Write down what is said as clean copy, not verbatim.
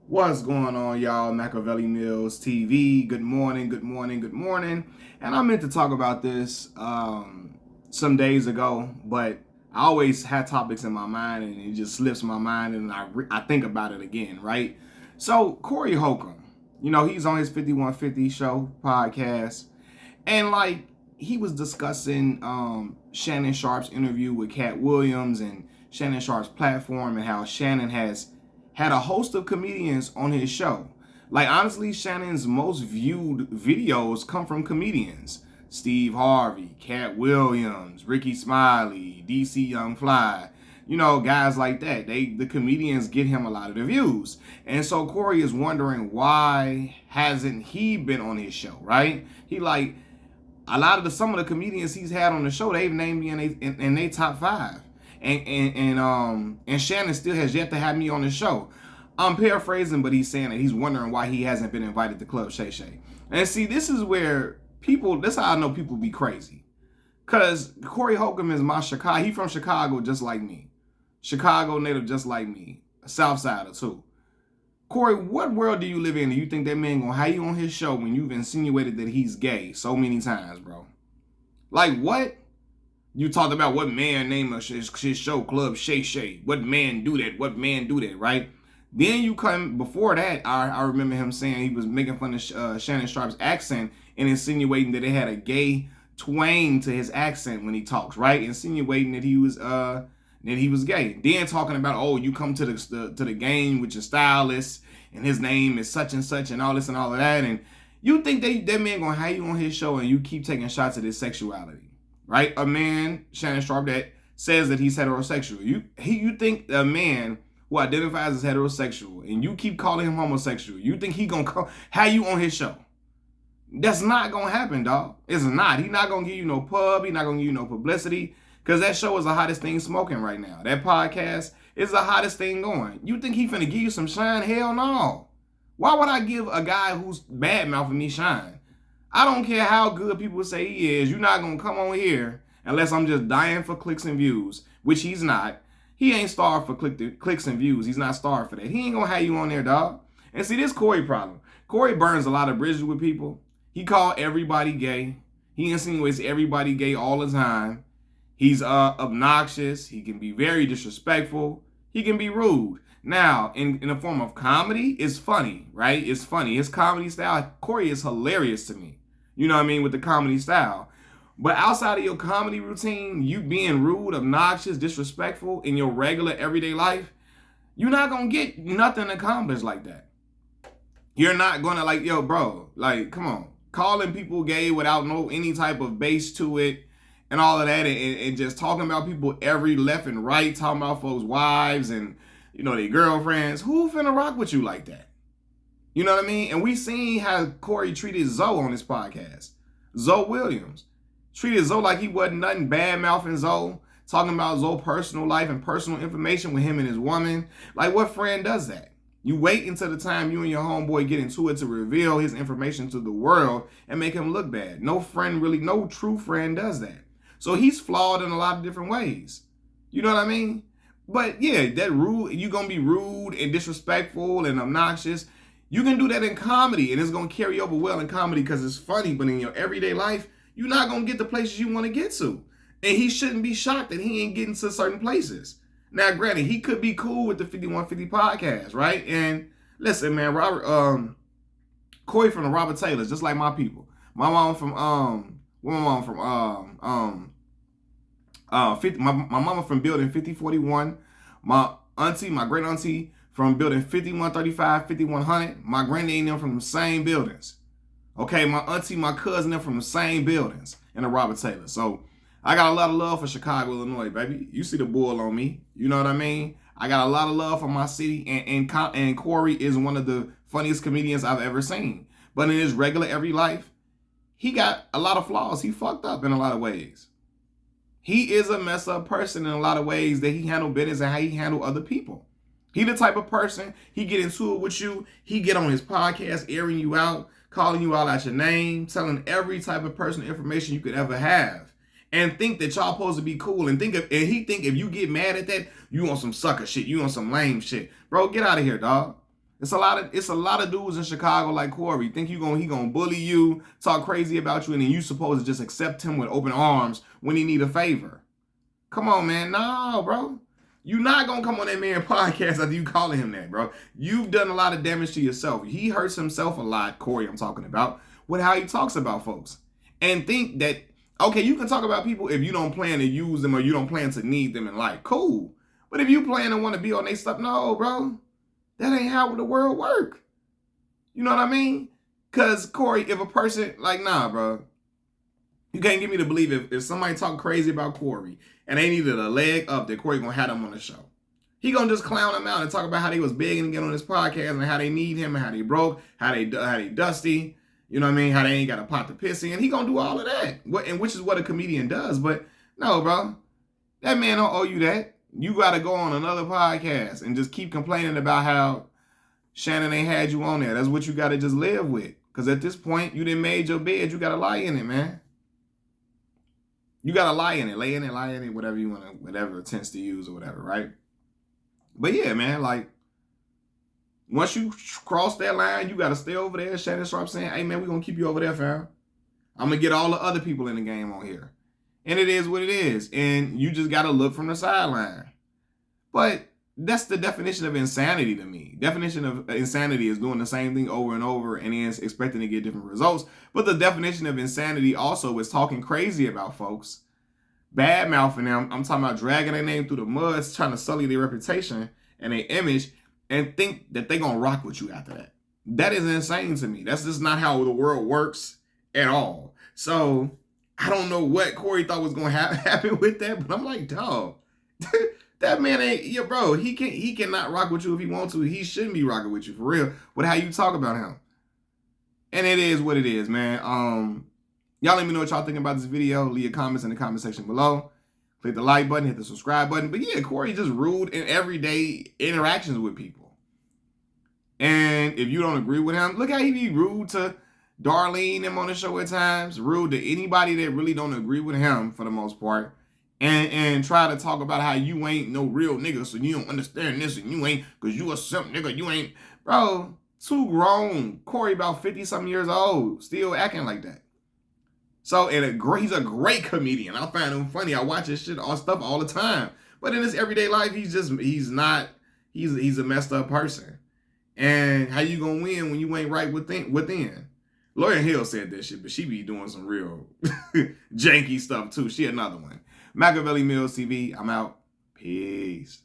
What's going on, y'all? Machiavelli Mills TV. Good morning, good morning, good morning. And I meant to talk about this some days ago, but I always had topics in my mind and it just slips my mind and I think about it again, right? So, Corey Holcomb, he's on his 5150 show podcast. And he was discussing Shannon Sharp's interview with Cat Williams and Shannon Sharp's platform and how Shannon has had a host of comedians on his show. Like, honestly, Shannon's most viewed videos come from comedians. Steve Harvey, Cat Williams, Ricky Smiley, DC Young Fly, guys like that. The comedians get him a lot of the views. And so Corey is wondering, why hasn't he been on his show, right? Some of the comedians he's had on the show, they've named me in their top 5. And Shannon still has yet to have me on the show. I'm paraphrasing, but he's saying that he's wondering why he hasn't been invited to Club Shay. And see, this is how I know people be crazy. Cause Corey Holcomb is my Chicago. He from Chicago just like me. Chicago native just like me. A Southsider too. Corey, what world do you live in? Do you think that man gonna have you on his show when you've insinuated that he's gay so many times, bro? Like, what? You talked about what man named his show Club Shay. What man do that? What man do that, right? Then you come, before that, I remember him saying he was making fun of Shannon Sharp's accent and insinuating that it had a gay twang to his accent when he talks, right? Insinuating that he was gay. Then talking about, oh, you come to the game with your stylist and his name is such and such and all this and all of that, and you think that man gonna have you on his show and you keep taking shots at his sexuality, right? A man, Shannon Sharp, that says that he's heterosexual. You think a man who identifies as heterosexual and you keep calling him homosexual, you think he gonna have you on his show? That's not gonna happen, dog. It's not. He's not gonna give you no pub. He's not gonna give you no publicity, because that show is the hottest thing smoking right now. That podcast is the hottest thing going. You think he finna give you some shine? Hell no. Why would I give a guy who's bad mouthing me shine? I don't care how good people say he is. You're not gonna come on here unless I'm just dying for clicks and views, which he's not. He ain't starved for clicks and views. He's not starved for that. He ain't gonna have you on there, dog. And see, this Corey problem. Corey burns a lot of bridges with people. He called everybody gay. He insinuates everybody gay all the time. He's obnoxious. He can be very disrespectful. He can be rude. Now, in the form of comedy, it's funny, right? It's funny. His comedy style, Corey is hilarious to me. You know what I mean? With the comedy style. But outside of your comedy routine, you being rude, obnoxious, disrespectful in your regular everyday life, you're not going to get nothing accomplished like that. You're not going to yo, bro, come on. Calling people gay without any type of base to it and all of that, and just talking about people every left and right, talking about folks' wives and, their girlfriends. Who finna rock with you like that? You know what I mean? And we seen how Corey treated Zoe on his podcast. Zoe Williams. Treated Zoe like he wasn't nothing, bad mouthing Zoe, talking about Zoe's personal life and personal information with him and his woman. Like, what friend does that? You wait until the time you and your homeboy get into it to reveal his information to the world and make him look bad. No true friend does that. So he's flawed in a lot of different ways. You know what I mean? But yeah, that rude, you're going to be rude and disrespectful and obnoxious. You can do that in comedy and it's going to carry over well in comedy because it's funny, but in your everyday life, you're not going to get the places you want to get to. And he shouldn't be shocked that he ain't getting to certain places. Now, granted, he could be cool with the 5150 podcast, right? And listen, man, Corey from the Robert Taylors, just like my people. My mom from my mama from building 5041. My great auntie from building 5135, 5100. My granddaddy and them from the same buildings. Okay, my auntie, my cousin, them from the same buildings in the Robert Taylor. So I got a lot of love for Chicago, Illinois, baby. You see the bull on me. You know what I mean? I got a lot of love for my city, and Corey is one of the funniest comedians I've ever seen. But in his regular every life, he got a lot of flaws. He fucked up in a lot of ways. He is a mess up person in a lot of ways that he handle business and how he handle other people. He the type of person, he get into it with you, he get on his podcast airing you out, calling you out your name, telling every type of personal information you could ever have. And think that y'all supposed to be cool and he think if you get mad at that, you on some sucker shit, you on some lame shit. Bro, get out of here, dog. It's a lot of dudes in Chicago like Corey. Think he gonna bully you, talk crazy about you, and then you supposed to just accept him with open arms when he need a favor. Come on, man. No, bro. You not gonna come on that man podcast after you calling him that, bro. You've done a lot of damage to yourself. He hurts himself a lot, Corey, I'm talking about, with how he talks about folks. And think that, okay, you can talk about people if you don't plan to use them or you don't plan to need them in life. Cool. But if you plan to want to be on their stuff, no, bro. That ain't how the world work. You know what I mean? Because, Corey, if a person, like, nah, bro. You can't get me to believe if somebody talk crazy about Corey and they needed a leg up that Corey gonna have them on the show. He gonna just clown them out and talk about how they was begging to get on this podcast and how they need him and how they broke, how they dusty, you know what I mean? How they ain't got a pot to piss in. He gonna do all of that, and which is what a comedian does. But no, bro, that man don't owe you that. You gotta go on another podcast and just keep complaining about how Shannon ain't had you on there. That's what you gotta just live with. Because at this point, you done made your bed. You gotta lie in it, man. You gotta lie in it, lay in it, whatever you want to, whatever tense to use or whatever, right? But yeah, man, like, once you cross that line, you gotta stay over there. Shannon Sharp saying, hey, man, we gonna keep you over there, fam. I'm gonna get all the other people in the game on here. And it is what it is. And you just gotta look from the sideline. But that's the definition of insanity to me. Definition of insanity is doing the same thing over and over and then expecting to get different results. But the definition of insanity also is talking crazy about folks, bad mouthing them. I'm talking about dragging their name through the mud, trying to sully their reputation and their image, and think that they're gonna rock with you after that. That is insane to me. That's just not how the world works at all. So I don't know what Corey thought was gonna happen with that, but I'm like, dog. That man ain't, yeah, bro, he cannot rock with you if he wants to. He shouldn't be rocking with you, for real, with how you talk about him. And it is what it is, man. Y'all let me know what y'all think about this video. Leave your comments in the comment section below. Click the like button, hit the subscribe button. But yeah, Corey just rude in everyday interactions with people. And if you don't agree with him, look how he be rude to Darlene him on the show at times. Rude to anybody that really don't agree with him for the most part. And try to talk about how you ain't no real nigga, so you don't understand this, and you ain't, because you a simp nigga, you ain't. Bro, too grown. Corey about 50-something years old, still acting like that. So, he's a great comedian. I find him funny. I watch his shit, stuff all the time. But in his everyday life, he's a messed up person. And how you gonna win when you ain't right within? Lauryn Hill said that shit, but she be doing some real janky stuff too. She another one. Machiavelli Mills TV. I'm out. Peace.